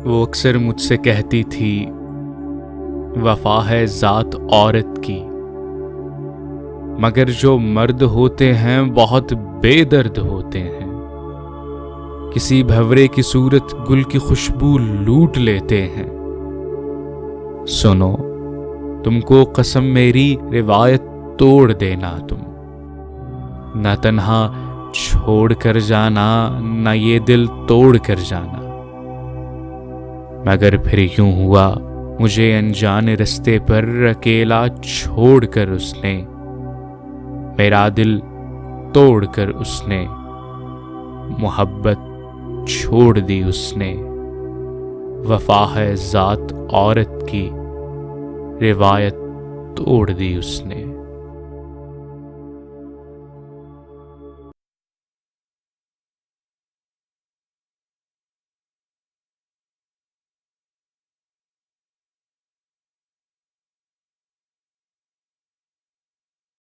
वो अक्सर मुझसे कहती थी, वफा है ज़ात औरत की, मगर जो मर्द होते हैं बहुत बेदर्द होते हैं। किसी भंवरे की सूरत गुल की खुशबू लूट लेते हैं। सुनो, तुमको कसम मेरी रिवायत तोड़ देना तुम, न तन्हा छोड़ कर जाना, न ये दिल तोड़ कर जाना। मगर फिर यूं हुआ, मुझे अनजाने रास्ते पर अकेला छोड़कर उसने, मेरा दिल तोड़कर उसने, मोहब्बत छोड़ दी उसने। वफा है ज़ात औरत की, रिवायत तोड़ दी उसने।